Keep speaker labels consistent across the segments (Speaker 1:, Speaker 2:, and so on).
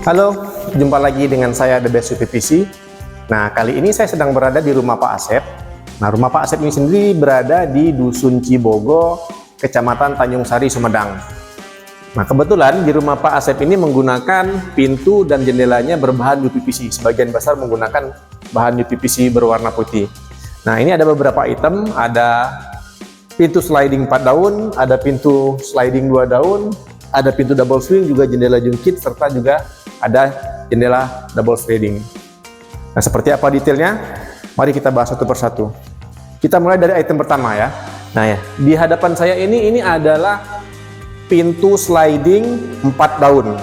Speaker 1: Halo, jumpa lagi dengan saya The Best PVC. Nah, kali ini saya sedang berada di rumah Pak Asep. Nah, rumah Pak Asep ini sendiri berada di Dusun Cibogo, Kecamatan Tanjung Sari, Sumedang. Nah, kebetulan di rumah Pak Asep ini menggunakan pintu dan jendelanya berbahan UPVC. Sebagian besar menggunakan bahan UPVC berwarna putih. Nah, ini ada beberapa item, ada pintu sliding 4 daun, ada pintu sliding 2 daun, ada pintu double swing, juga jendela jungkit, serta juga ada jendela double sliding. Nah, seperti apa detailnya? Mari kita bahas satu persatu. Kita mulai dari item pertama ya. Nah ya, di hadapan saya ini adalah pintu sliding 4 daun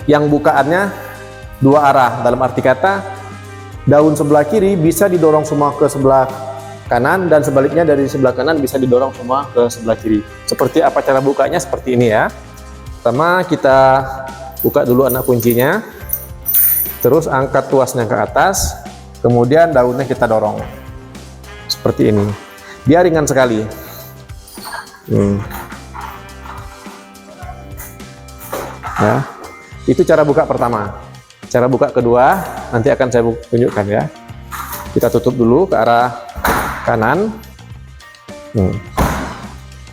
Speaker 1: yang bukaannya 2 arah. Dalam arti kata, daun sebelah kiri bisa didorong semua ke sebelah kanan, dan sebaliknya dari sebelah kanan bisa didorong semua ke sebelah kiri. Seperti apa cara bukanya? Seperti ini ya. Pertama kita buka dulu anak kuncinya, terus angkat tuasnya ke atas, kemudian daunnya kita dorong seperti ini. Dia ringan sekali. Ya, itu cara buka pertama. Cara buka kedua nanti akan saya tunjukkan ya. Kita tutup dulu ke arah kanan.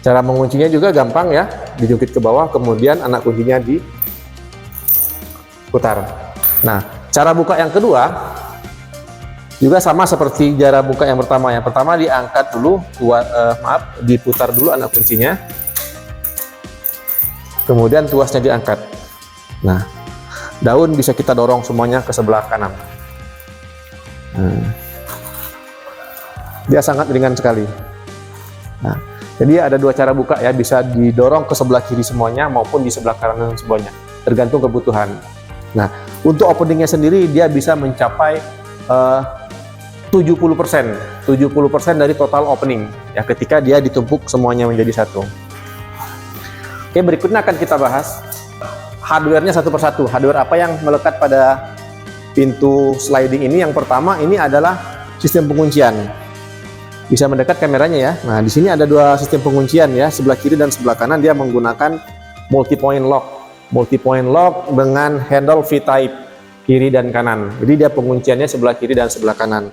Speaker 1: Cara menguncinya juga gampang ya, dijungkit ke bawah, kemudian anak kuncinya diputar. Nah, cara buka yang kedua juga sama seperti cara buka yang pertama. Yang pertama diangkat dulu, diputar dulu anak kuncinya, kemudian tuasnya diangkat. Nah, daun bisa kita dorong semuanya ke sebelah kanan. Dia sangat ringan sekali. Nah, jadi ada 2 cara buka ya, bisa didorong ke sebelah kiri semuanya maupun di sebelah kanan semuanya, tergantung kebutuhan. Nah, untuk openingnya sendiri dia bisa mencapai 70% dari total opening ya, ketika dia ditumpuk semuanya menjadi satu. Oke, berikutnya akan kita bahas hardware-nya satu persatu. Hardware apa yang melekat pada pintu sliding ini? Yang pertama ini adalah sistem penguncian. Bisa mendekat kameranya ya. Nah, di sini ada 2 sistem penguncian ya, sebelah kiri dan sebelah kanan. Dia menggunakan multi-point lock. Multi-point lock dengan handle V-type kiri dan kanan. Jadi dia pengunciannya sebelah kiri dan sebelah kanan.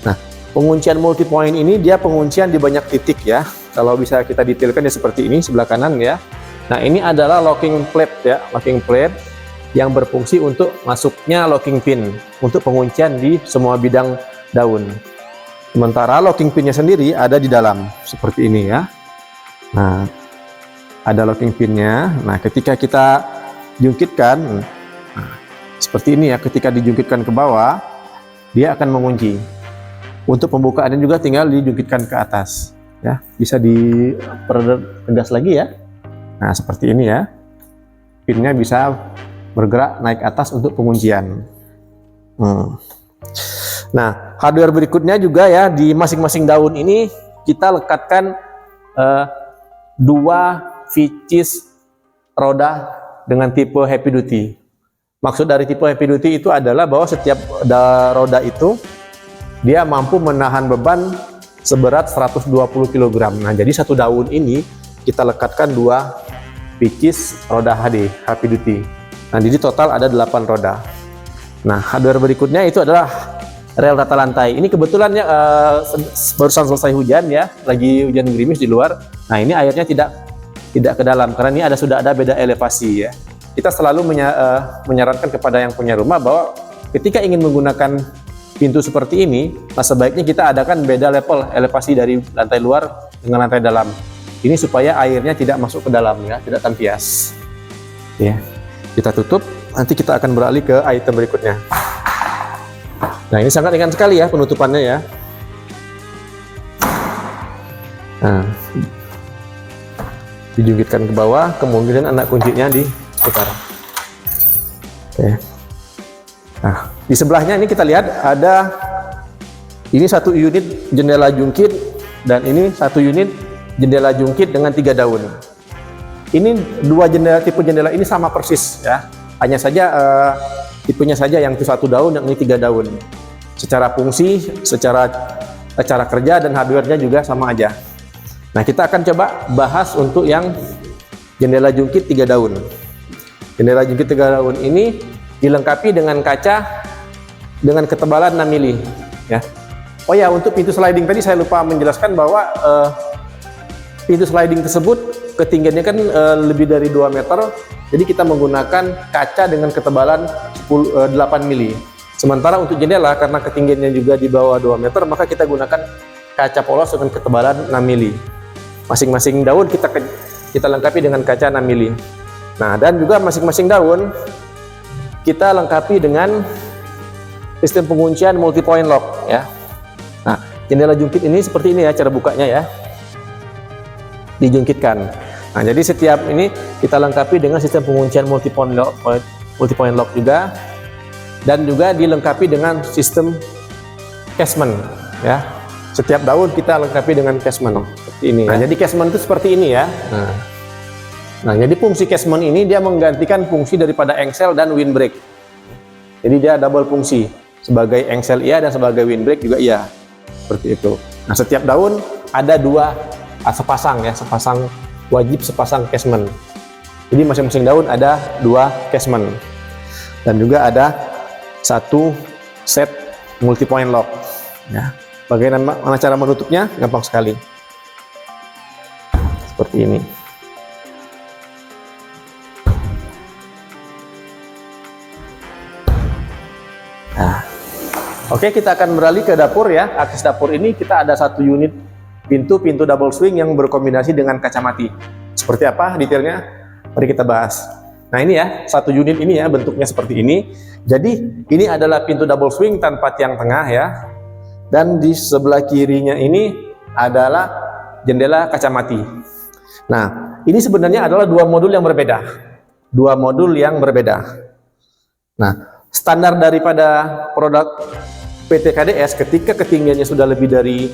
Speaker 1: Nah, penguncian multi-point ini dia penguncian di banyak titik ya. Kalau bisa kita detailkan ya seperti ini sebelah kanan ya. Nah, ini adalah locking plate ya, locking plate yang berfungsi untuk masuknya locking pin untuk penguncian di semua bidang daun. Sementara locking pinnya sendiri ada di dalam seperti ini ya. Nah, ada locking pinnya. Nah, ketika kita jungkitkan, seperti ini ya, ketika dijungkitkan ke bawah, dia akan mengunci. Untuk pembukaannya juga tinggal dijungkitkan ke atas ya. Bisa dipertegas lagi ya. Nah, seperti ini ya. Pinnya bisa bergerak naik atas untuk penguncian. Nah, hardware berikutnya juga ya, di masing-masing daun ini kita lekatkan 2 vicis roda dengan tipe heavy duty. Maksud dari tipe heavy duty itu adalah bahwa setiap roda itu dia mampu menahan beban seberat 120 kg. Nah, jadi satu daun ini kita lekatkan 2 vicis roda HD, heavy duty. Nah, jadi total ada 8 roda. Nah, hardware berikutnya itu adalah rel rata lantai. Ini kebetulan ya barusan selesai hujan ya, lagi hujan gerimis di luar. Nah, ini airnya tidak ke dalam karena ini sudah ada beda elevasi ya. Kita selalu menyarankan kepada yang punya rumah bahwa ketika ingin menggunakan pintu seperti ini, nah sebaiknya kita adakan beda level elevasi dari lantai luar dengan lantai dalam. Ini supaya airnya tidak masuk ke dalam ya, tidak tampias. Ya. Kita tutup, nanti kita akan beralih ke item berikutnya. Nah, ini sangat ringan sekali ya penutupannya ya. Nah, dijungkitkan ke bawah, kemudian anak kuncinya diputar. Oke. Nah, di sebelahnya ini kita lihat ada ini 1 unit jendela jungkit dan ini 1 unit jendela jungkit dengan 3 daun. Ini 2 tipe jendela ini sama persis ya. Hanya saja tipenya saja yang itu 1 daun, yang ini 3 daun. Secara fungsi, secara cara kerja dan hardware-nya juga sama aja. Nah, kita akan coba bahas untuk yang jendela jungkit 3 daun. Jendela jungkit 3 daun ini dilengkapi dengan kaca dengan ketebalan 6 mili ya. Oh ya, untuk pintu sliding tadi saya lupa menjelaskan bahwa pintu sliding tersebut ketinggiannya kan lebih dari 2 meter, jadi kita menggunakan kaca dengan ketebalan 8 mili. Sementara untuk jendela karena ketinggiannya juga di bawah 2 meter, maka kita gunakan kaca polos dengan ketebalan 6 mili. Masing-masing daun kita lengkapi dengan kaca 6 mili. Nah, dan juga masing-masing daun kita lengkapi dengan sistem penguncian multi point lock ya. Nah, jendela jungkit ini seperti ini ya cara bukanya ya. Dijungkitkan. Nah, jadi setiap ini kita lengkapi dengan sistem penguncian multi point lock juga, dan juga dilengkapi dengan sistem casement ya. Setiap daun kita lengkapi dengan casement seperti ini. Nah, jadi casement itu seperti ini ya. Nah, jadi fungsi casement ini dia menggantikan fungsi daripada engsel dan windbreak. Jadi dia double fungsi, sebagai engsel iya dan sebagai windbreak juga iya. Seperti itu. Nah, setiap daun ada sepasang ya, wajib sepasang casement. Jadi masing-masing daun ada 2 casement. Dan juga ada 1 set multi point lock ya. Bagaimana cara menutupnya? Gampang sekali. Seperti ini. Nah, oke, kita akan beralih ke dapur ya. Akses dapur ini kita ada 1 unit pintu double swing yang berkombinasi dengan kaca mati. Seperti apa detailnya? Mari kita bahas. Nah, ini ya, 1 unit ini ya bentuknya seperti ini. Jadi ini adalah pintu double swing tanpa tiang tengah ya. Dan di sebelah kirinya ini adalah jendela kaca mati. Nah, ini sebenarnya adalah 2 modul yang berbeda. 2 modul yang berbeda. Nah, standar daripada produk PT KDS ketika ketinggiannya sudah lebih dari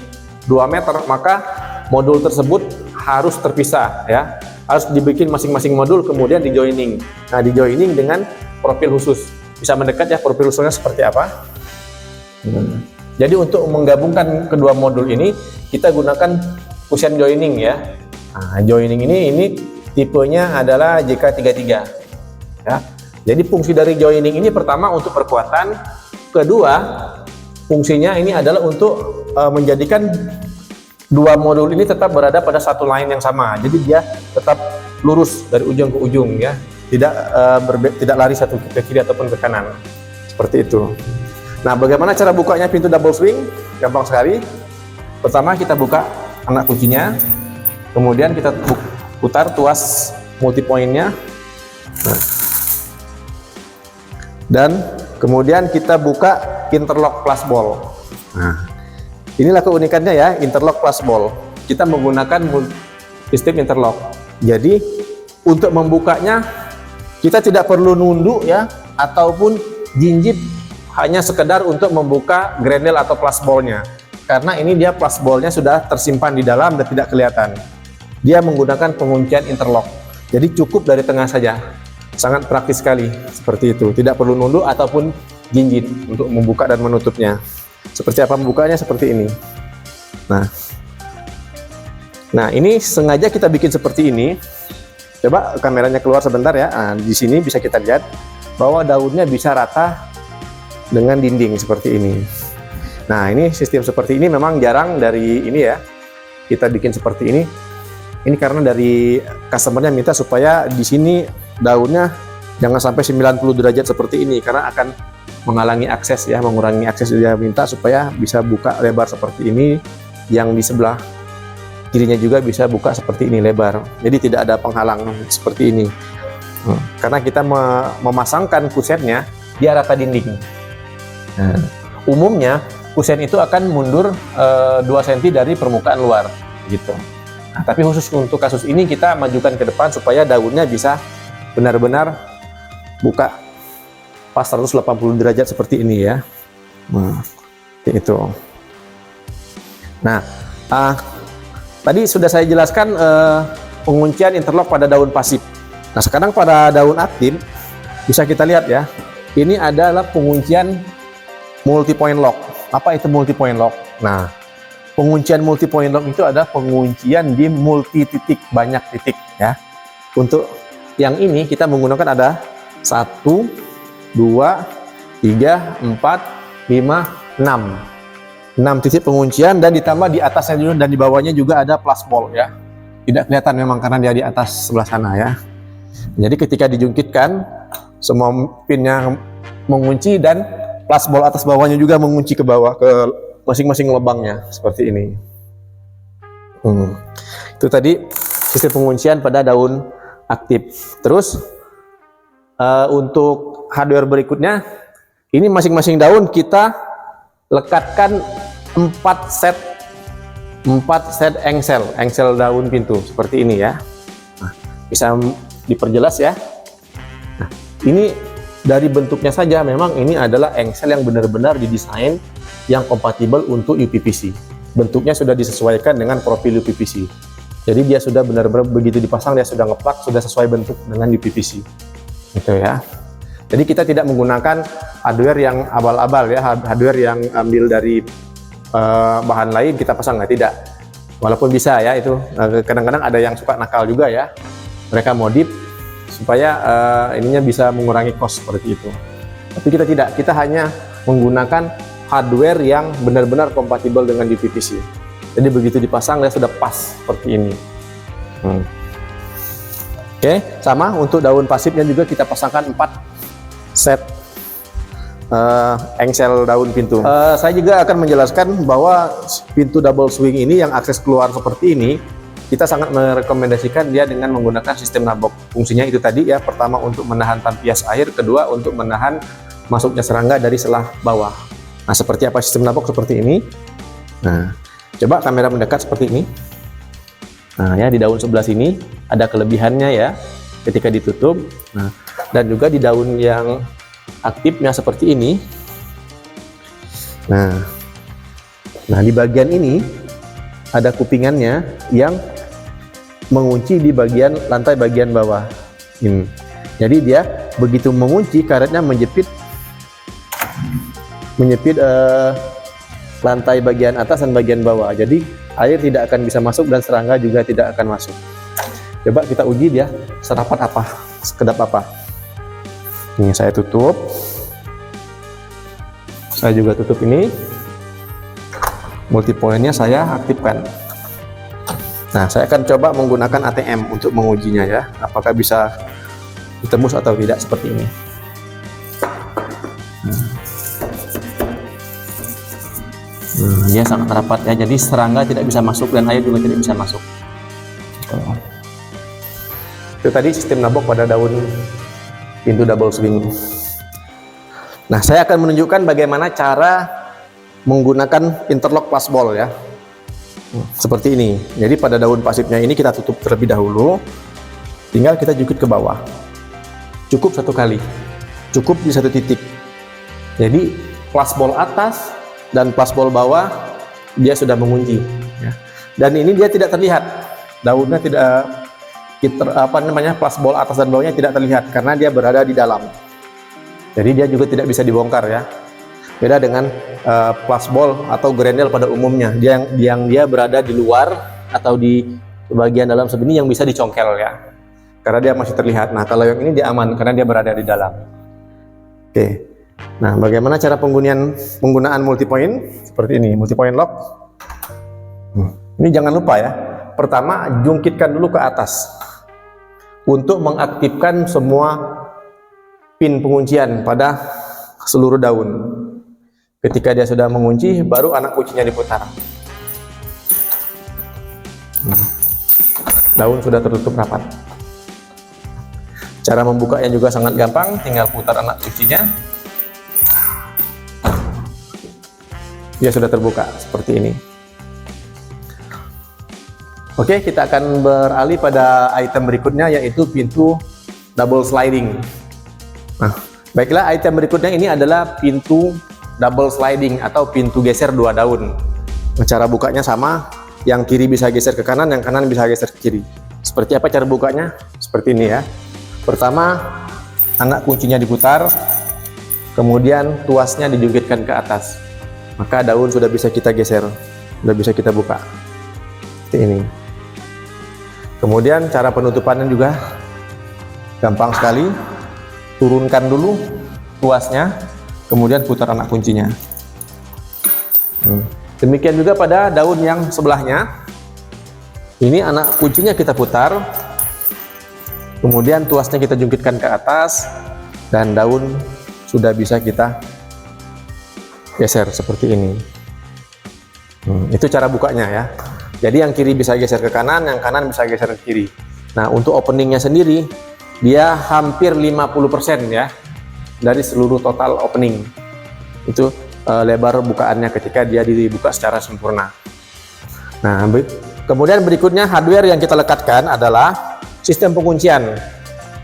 Speaker 1: 2 meter, maka modul tersebut harus terpisah ya. Harus dibikin masing-masing modul kemudian di joining. Nah, di joining dengan profil khusus. Bisa mendekat ya profil khususnya seperti apa? Jadi untuk menggabungkan kedua modul ini kita gunakan cushion joining ya. Nah, joining ini tipenya adalah JK33 ya. Jadi fungsi dari joining ini pertama untuk perkuatan, kedua fungsinya ini adalah untuk menjadikan 2 modul ini tetap berada pada satu line yang sama. Jadi dia tetap lurus dari ujung ke ujung ya, tidak lari satu ke kiri ataupun ke kanan seperti itu. Nah, bagaimana cara bukanya pintu double swing? Gampang sekali. Pertama kita buka anak kuncinya, kemudian kita putar tuas multi pointnya. Nah, dan kemudian kita buka interlock plus ball. Nah, inilah keunikannya ya, interlock plus ball. Kita menggunakan sistem interlock. Jadi untuk membukanya kita tidak perlu nunduk ya, ataupun jinjit hanya sekedar untuk membuka grenade atau plus ballnya. Karena ini dia plus ballnya sudah tersimpan di dalam dan tidak kelihatan. Dia menggunakan penguncian interlock. Jadi cukup dari tengah saja. Sangat praktis sekali seperti itu. Tidak perlu nunduk ataupun jinjit untuk membuka dan menutupnya. Seperti apa membukanya? Seperti ini. Nah, ini sengaja kita bikin seperti ini. Coba kameranya keluar sebentar ya. Nah, di sini bisa kita lihat bahwa daunnya bisa rata dengan dinding seperti ini. Nah, ini sistem seperti ini memang jarang dari ini ya. Kita bikin seperti ini. Ini karena dari customernya minta supaya di sini daunnya jangan sampai 90 derajat seperti ini karena akan menghalangi akses ya, mengurangi akses. Dia minta supaya bisa buka lebar seperti ini, yang di sebelah kirinya juga bisa buka seperti ini lebar. Jadi tidak ada penghalang seperti ini. Karena kita memasangkan kusennya di rata dinding. Nah, umumnya kusen itu akan mundur 2 cm dari permukaan luar gitu. Nah, tapi khusus untuk kasus ini kita majukan ke depan supaya daunnya bisa benar-benar buka pas 180 derajat seperti ini ya. Nah, itu. Nah, tadi sudah saya jelaskan penguncian interlock pada daun pasif. Nah, sekarang pada daun aktif bisa kita lihat ya. Ini adalah penguncian multi point lock. Apa itu multi point lock? Nah, penguncian multi point lock itu adalah penguncian di multi titik, banyak titik ya. Untuk yang ini kita menggunakan ada 1, 2, 3, 4, 5, 6. 6 titik penguncian, dan ditambah di atasnya dulu dan di bawahnya juga ada plus ball ya. Tidak kelihatan memang karena dia di atas sebelah sana ya. Jadi ketika dijungkitkan, semua pinnya mengunci dan plus ball atas bawahnya juga mengunci ke bawah ke masing-masing lubangnya seperti ini. Itu tadi sistem penguncian pada daun aktif. Terus untuk hardware berikutnya, ini masing-masing daun kita lekatkan 4 set engsel daun pintu seperti ini ya. Nah, bisa diperjelas ya. Nah, ini dari bentuknya saja memang ini adalah engsel yang benar-benar didesain yang kompatibel untuk UPVC. Bentuknya sudah disesuaikan dengan profil UPVC. Jadi dia sudah benar-benar begitu dipasang dia sudah ngeplak, sudah sesuai bentuk dengan UPVC. Gitu ya. Jadi kita tidak menggunakan hardware yang abal-abal ya, hardware yang ambil dari bahan lain kita pasang, nggak, tidak. Walaupun bisa ya itu, kadang-kadang ada yang suka nakal juga ya, mereka modif supaya ininya bisa mengurangi cost seperti itu. Tapi kita tidak, kita hanya menggunakan hardware yang benar-benar kompatibel dengan UPVC. Jadi begitu dipasang dia sudah pas seperti ini. Oke, sama untuk daun pasifnya juga kita pasangkan 4 set engsel daun pintu. Saya juga akan menjelaskan bahwa pintu double swing ini yang akses keluar seperti ini, kita sangat merekomendasikan dia dengan menggunakan sistem nabok. Fungsinya itu tadi ya, pertama untuk menahan tampias air, kedua untuk menahan masuknya serangga dari selah bawah. Nah, seperti apa sistem nabok seperti ini? Nah, coba kamera mendekat seperti ini. Nah ya, di daun sebelah sini ada kelebihannya ya ketika ditutup. Nah, dan juga di daun yang aktifnya seperti ini. Nah di bagian ini ada kupingannya yang mengunci di bagian lantai bagian bawah ini. Jadi dia begitu mengunci, karetnya menjepit lantai bagian atas dan bagian bawah. Jadi air tidak akan bisa masuk dan serangga juga tidak akan masuk. Coba kita uji dia serapat apa, sekedap apa. Ini saya tutup. Saya juga tutup ini. Multipointnya saya aktifkan. Nah, saya akan coba menggunakan ATM untuk mengujinya ya. Apakah bisa ditembus atau tidak seperti ini. Dia sangat rapat ya. Jadi serangga tidak bisa masuk dan air juga tidak bisa masuk. Itu tadi sistem nabok pada daun pintu double swing. Nah, saya akan menunjukkan bagaimana cara menggunakan interlock plus ball ya. Seperti ini. Jadi pada daun pasifnya ini kita tutup terlebih dahulu. Tinggal kita jukit ke bawah. Cukup 1 kali. Cukup di 1 titik. Jadi plus ball atas dan plus ball bawah dia sudah mengunci ya. Dan ini dia tidak terlihat. Daunnya tidak plus ball atas dan bawahnya tidak terlihat karena dia berada di dalam. Jadi dia juga tidak bisa dibongkar ya. Beda dengan plus ball atau grendel pada umumnya, dia berada di luar atau di bagian dalam sebeni yang bisa dicongkel ya. Karena dia masih terlihat. Nah, kalau yang ini dia aman karena dia berada di dalam. Oke. Nah, bagaimana cara penggunaan multipoint? Seperti ini, multipoint lock. Ini jangan lupa ya. Pertama, jungkitkan dulu ke atas untuk mengaktifkan semua pin penguncian pada seluruh daun. Ketika dia sudah mengunci, baru anak kuncinya diputar. Daun sudah tertutup rapat. Cara membukanya juga sangat gampang, tinggal putar anak kuncinya. Dia sudah terbuka seperti ini. Oke, kita akan beralih pada item berikutnya, yaitu pintu double sliding. Nah, baiklah, item berikutnya ini adalah pintu double sliding atau pintu geser 2 daun. Cara bukanya sama, yang kiri bisa geser ke kanan, yang kanan bisa geser ke kiri. Seperti apa cara bukanya? Seperti ini ya. Pertama, anak kuncinya diputar, kemudian tuasnya dijungkitkan ke atas. Maka daun sudah bisa kita geser, sudah bisa kita buka. Seperti ini. Kemudian cara penutupannya juga gampang sekali. Turunkan dulu tuasnya, kemudian putar anak kuncinya. Demikian juga pada daun yang sebelahnya. Ini anak kuncinya kita putar, kemudian tuasnya kita jungkitkan ke atas, dan daun sudah bisa kita geser seperti ini. Itu cara bukanya ya. Jadi yang kiri bisa geser ke kanan, yang kanan bisa geser ke kiri. Nah, untuk openingnya sendiri, dia hampir 50% ya dari seluruh total opening. Itu lebar bukaannya ketika dia dibuka secara sempurna. Nah, kemudian berikutnya hardware yang kita lekatkan adalah sistem penguncian.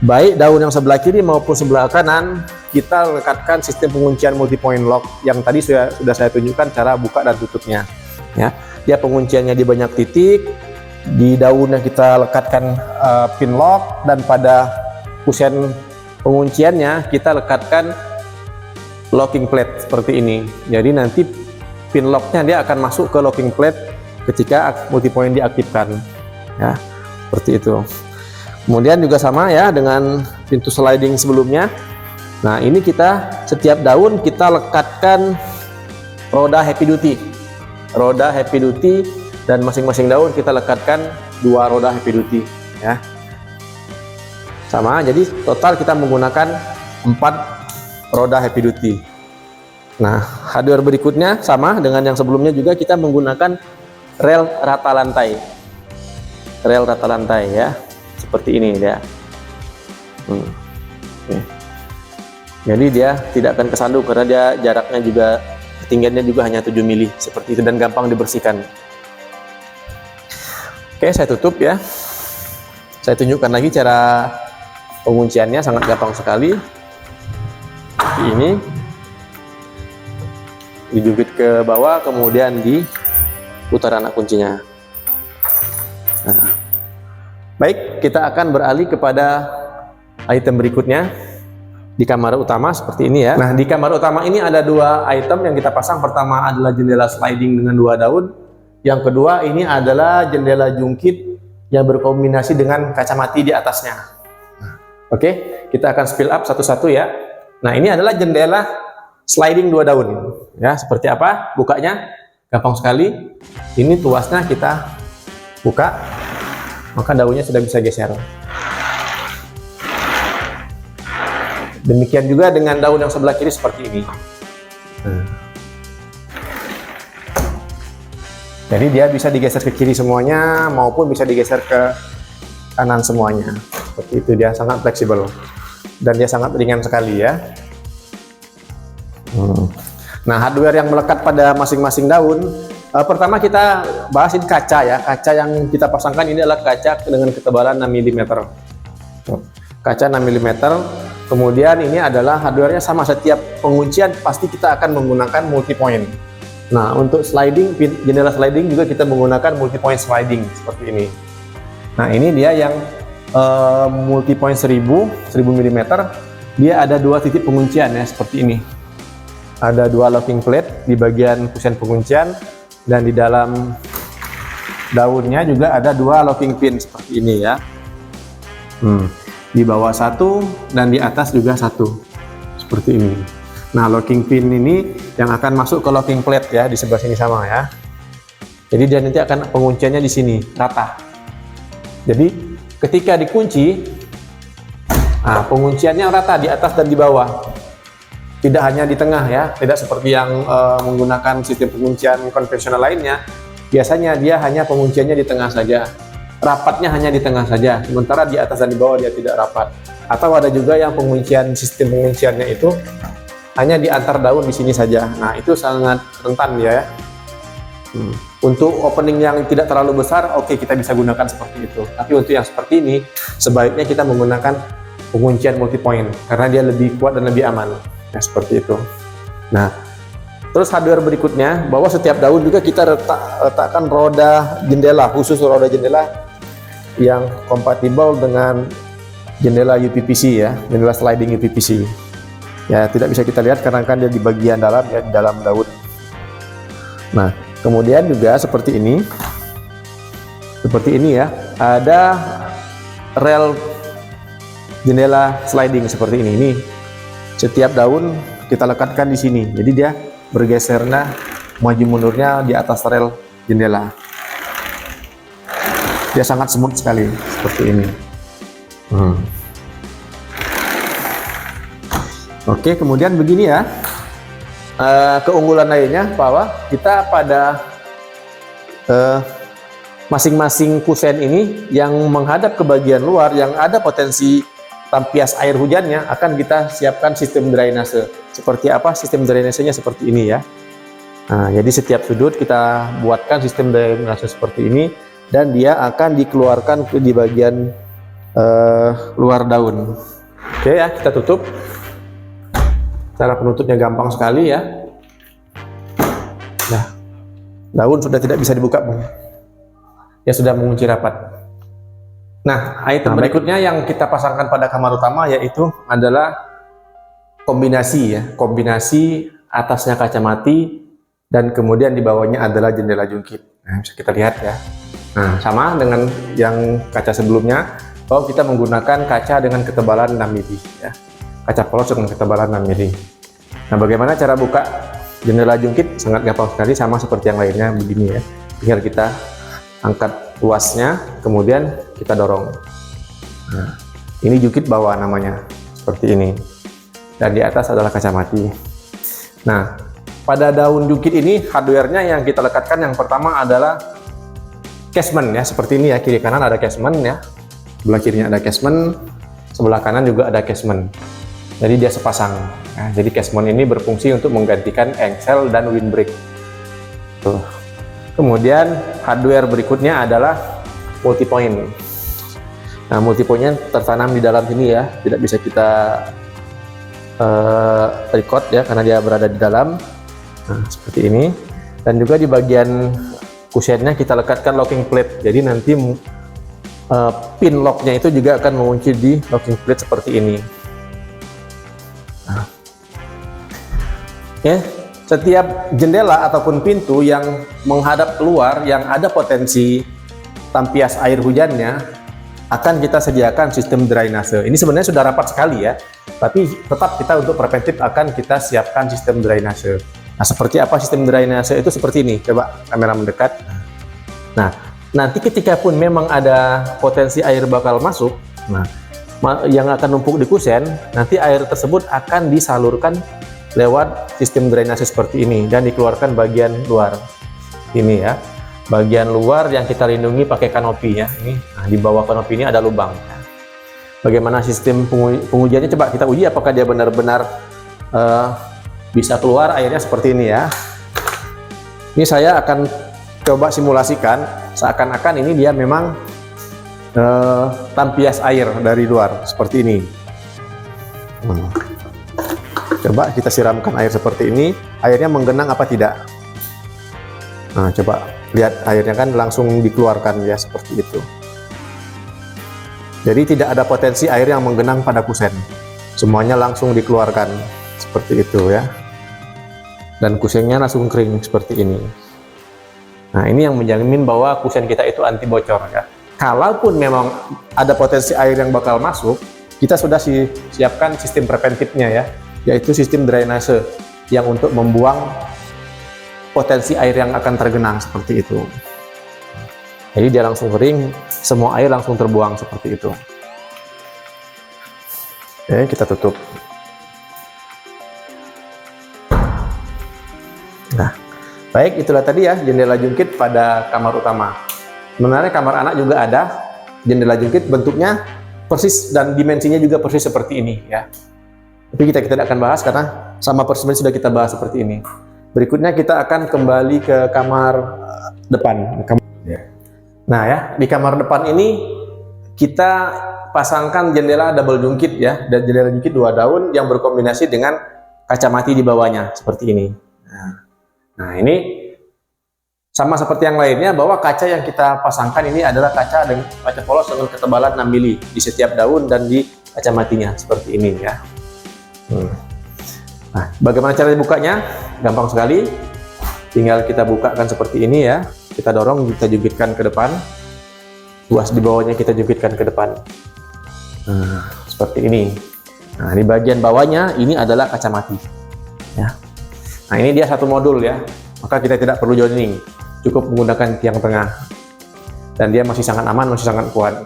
Speaker 1: Baik daun yang sebelah kiri maupun sebelah kanan, kita lekatkan sistem penguncian multi point lock yang tadi sudah saya tunjukkan cara buka dan tutupnya. Ya, dia pengunciannya di banyak titik. Di daunnya kita lekatkan pin lock, dan pada kusen pengunciannya kita lekatkan locking plate seperti ini. Jadi nanti pin locknya dia akan masuk ke locking plate ketika multi point diaktifkan, ya seperti itu. Kemudian juga sama ya dengan pintu sliding sebelumnya. Nah, ini kita setiap daun kita lekatkan roda heavy duty, dan masing-masing daun kita lekatkan 2 roda heavy duty ya. Sama, jadi total kita menggunakan 4 roda heavy duty. Nah, hardware berikutnya sama dengan yang sebelumnya juga, kita menggunakan rel rata lantai. Rel rata lantai ya. Seperti ini ya. Jadi dia tidak akan kesandung karena dia jaraknya juga, ketinggiannya juga hanya 7 mili seperti itu, dan gampang dibersihkan. Oke, saya tutup ya. Saya tunjukkan lagi cara pengunciannya, sangat gampang sekali. Seperti ini. Dijungkit ke bawah, kemudian diputar anak kuncinya. Nah, baik, kita akan beralih kepada item berikutnya di kamar utama seperti ini ya. Nah, di kamar utama ini ada 2 item yang kita pasang. Pertama adalah jendela sliding dengan 2 daun. Yang kedua ini adalah jendela jungkit yang berkombinasi dengan kaca mati di atasnya. Oke, kita akan spill up satu-satu ya. Nah, ini adalah jendela sliding 2 daun ya. Seperti apa bukanya? Gampang sekali. Ini tuasnya kita buka, maka daunnya sudah bisa geser. Demikian juga dengan daun yang sebelah kiri seperti ini. Jadi dia bisa digeser ke kiri semuanya maupun bisa digeser ke kanan semuanya. Seperti itu, dia sangat fleksibel dan dia sangat ringan sekali ya. Nah, hardware yang melekat pada masing-masing daun, pertama kita bahas ini kaca ya. Kaca yang kita pasangkan ini adalah kaca dengan ketebalan 6 mm. Kaca 6 mm. Kemudian ini adalah hardware-nya sama, setiap penguncian pasti kita akan menggunakan multi point. Nah, untuk sliding, jendela sliding juga kita menggunakan multi point sliding seperti ini. Nah, ini dia yang multi point 1000 mm. Dia ada 2 titik penguncian ya, seperti ini. Ada 2 locking plate di bagian kusen penguncian, dan di dalam daunnya juga ada 2 locking pin seperti ini ya. Di bawah 1 dan di atas juga 1 seperti ini. Nah, locking pin ini yang akan masuk ke locking plate ya, di sebelah sini sama ya. Jadi dia nanti akan pengunciannya di sini rata. Jadi ketika dikunci, nah, pengunciannya rata di atas dan di bawah. Tidak hanya di tengah ya, tidak seperti yang menggunakan sistem penguncian konvensional lainnya. Biasanya dia hanya pengunciannya di tengah saja, rapatnya hanya di tengah saja, sementara di atas dan di bawah dia tidak rapat. Atau ada juga yang sistem pengunciannya itu hanya di antar daun di sini saja. Nah, itu sangat rentan ya. Untuk opening yang tidak terlalu besar, oke, kita bisa gunakan seperti itu. Tapi untuk yang seperti ini, sebaiknya kita menggunakan penguncian multi point karena dia lebih kuat dan lebih aman. Ya, seperti itu. Nah, terus hardware berikutnya, bahwa setiap daun juga kita letakkan roda jendela, khusus roda jendela yang kompatibel dengan jendela UPVC ya, jendela sliding UPVC. Ya, tidak bisa kita lihat karena kan dia di bagian dalam ya, di dalam daun. Nah, kemudian juga seperti ini ya, ada rel jendela sliding seperti ini. setiap daun kita lekatkan di sini. Jadi dia bergesernya maju mundurnya di atas rel jendela. Dia sangat smooth sekali seperti ini. Oke, kemudian begini ya. Keunggulan lainnya bahwa kita pada masing-masing kusen ini yang menghadap ke bagian luar yang ada potensi tampias air hujannya, akan kita siapkan sistem drainase. Seperti apa sistem drainasenya? Seperti ini ya. Nah, jadi setiap sudut kita buatkan sistem drainase seperti ini, dan dia akan dikeluarkan di bagian luar daun. Oke ya, kita tutup. Cara penutupnya gampang sekali ya. Nah, daun sudah tidak bisa dibuka, ya sudah mengunci rapat. Nah, item berikutnya yang kita pasangkan pada kamar utama yaitu adalah kombinasi ya, kombinasi atasnya kaca mati dan kemudian di bawahnya adalah jendela jungkit. Nah, bisa kita lihat ya. Nah, sama dengan yang kaca sebelumnya, bahwa kita menggunakan kaca dengan ketebalan 6 mm ya. Kaca polos dengan ketebalan 6 mm. Nah, bagaimana cara buka jendela jungkit? Sangat gampang sekali, sama seperti yang lainnya begini ya. Tinggal kita angkat tuasnya, kemudian kita dorong. Nah, ini jungkit bawah namanya, seperti ini. Dan di atas adalah kaca mati. Nah, pada daun jungkit ini hardware-nya yang kita lekatkan yang pertama adalah casement ya, seperti ini ya. Kiri kanan ada casement ya. Sebelah kirinya ada casement, sebelah kanan juga ada casement. Jadi dia sepasang. Nah, jadi casement ini berfungsi untuk menggantikan engsel dan windbreak. Tuh. Kemudian hardware berikutnya adalah multipoint. Nah, multipointnya tertanam di dalam sini ya, tidak bisa kita record ya karena dia berada di dalam. Nah, seperti ini. Dan juga di bagian kusennya kita lekatkan locking plate. Jadi nanti pin locknya itu juga akan mengunci di locking plate seperti ini. Nah. Ya, setiap jendela ataupun pintu yang menghadap keluar yang ada potensi tampias air hujannya akan kita sediakan sistem drainase. Ini sebenarnya sudah rapat sekali ya, tapi tetap kita untuk preventif akan kita siapkan sistem drainase. Nah, seperti apa sistem drainase itu? Seperti ini, coba kamera mendekat. Nah, nanti ketika pun memang ada potensi air bakal masuk, nah yang akan numpuk di kusen, nanti air tersebut akan disalurkan lewat sistem drainase seperti ini dan dikeluarkan bagian luar ini ya, bagian luar yang kita lindungi pakai kanopi ya. Ini nah, di bawah kanopi ini ada lubang ya. Bagaimana sistem pengujiannya? Coba kita uji apakah dia benar-benar bisa keluar airnya seperti ini ya. Ini saya akan coba simulasikan seakan-akan ini dia memang tampias air dari luar seperti ini. Coba kita siramkan air seperti ini, airnya menggenang apa tidak? Nah, coba lihat airnya kan langsung dikeluarkan ya seperti itu. Jadi tidak ada potensi air yang menggenang pada kusen, semuanya langsung dikeluarkan seperti itu ya. Dan kusennya langsung kering seperti ini. Nah, ini yang menjamin bahwa kusen kita itu anti bocor ya. Kalaupun memang ada potensi air yang bakal masuk, kita sudah siapkan sistem preventifnya ya, yaitu sistem drainase yang untuk membuang potensi air yang akan tergenang seperti itu. Jadi dia langsung kering, semua air langsung terbuang seperti itu. Oke, kita tutup. Nah, baik, itulah tadi ya jendela jungkit pada kamar utama. Sebenarnya kamar anak juga ada jendela jungkit, bentuknya persis dan dimensinya juga persis seperti ini ya. Tapi kita tidak akan bahas karena sama persis sudah kita bahas seperti ini. Berikutnya kita akan kembali ke kamar depan. Nah ya, di kamar depan ini kita pasangkan jendela double jungkit ya, dan jendela jungkit 2 daun yang berkombinasi dengan kaca mati di bawahnya seperti ini. Nah ini sama seperti yang lainnya, bahwa kaca yang kita pasangkan ini adalah kaca polos dengan ketebalan 6 mm di setiap daun dan di kaca matinya seperti ini ya. Nah, bagaimana cara dibukanya? Gampang sekali, tinggal kita bukakan seperti ini ya. Kita dorong, kita jungkitkan ke depan, tuas di bawahnya kita jungkitkan ke depan. Nah, seperti ini. Nah, di bagian bawahnya ini adalah kaca mati. Ya. Nah, ini dia satu modul ya. Maka kita tidak perlu joining, cukup menggunakan tiang tengah. Dan dia masih sangat aman, masih sangat kuat.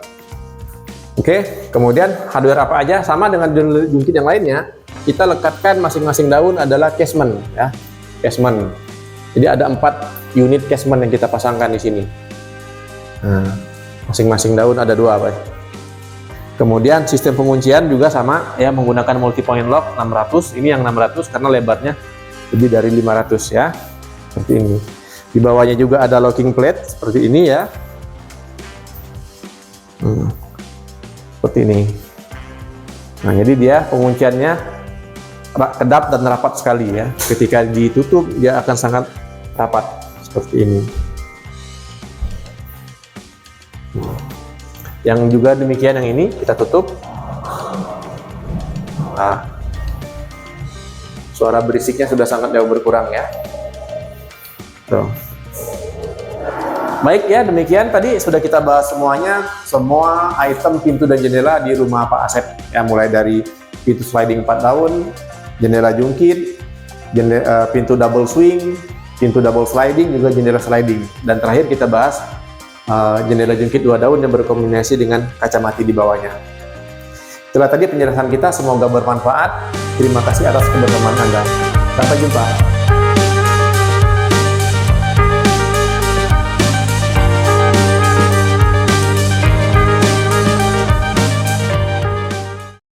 Speaker 1: Oke, kemudian hardware apa aja? Sama dengan jungkit yang lainnya, kita lekatkan masing-masing daun adalah casement ya. Casement. Jadi ada 4 unit casement yang kita pasangkan di sini. Nah, masing-masing daun ada 2 Pak. Kemudian sistem penguncian juga sama ya, menggunakan multi point lock 600. Ini yang 600 karena lebarnya lebih dari 500 ya. Seperti ini. Di bawahnya juga ada locking plate seperti ini ya. Seperti ini. Nah, jadi dia pengunciannya kedap dan rapat sekali ya. Ketika ditutup dia akan sangat rapat seperti ini. Yang juga demikian yang ini kita tutup. Nah, suara berisiknya sudah sangat jauh berkurang ya. Tuh. Baik ya, demikian tadi sudah kita bahas semuanya, semua item pintu dan jendela di rumah Pak Asep ya, mulai dari pintu sliding 4 daun, jendela jungkit, pintu double swing, pintu double sliding, juga jendela sliding, dan terakhir kita bahas jendela jungkit 2 daun yang berkombinasi dengan kaca mati di bawahnya. Itulah tadi penjelasan kita, semoga bermanfaat. Terima kasih atas kebersamaan Anda. Sampai jumpa.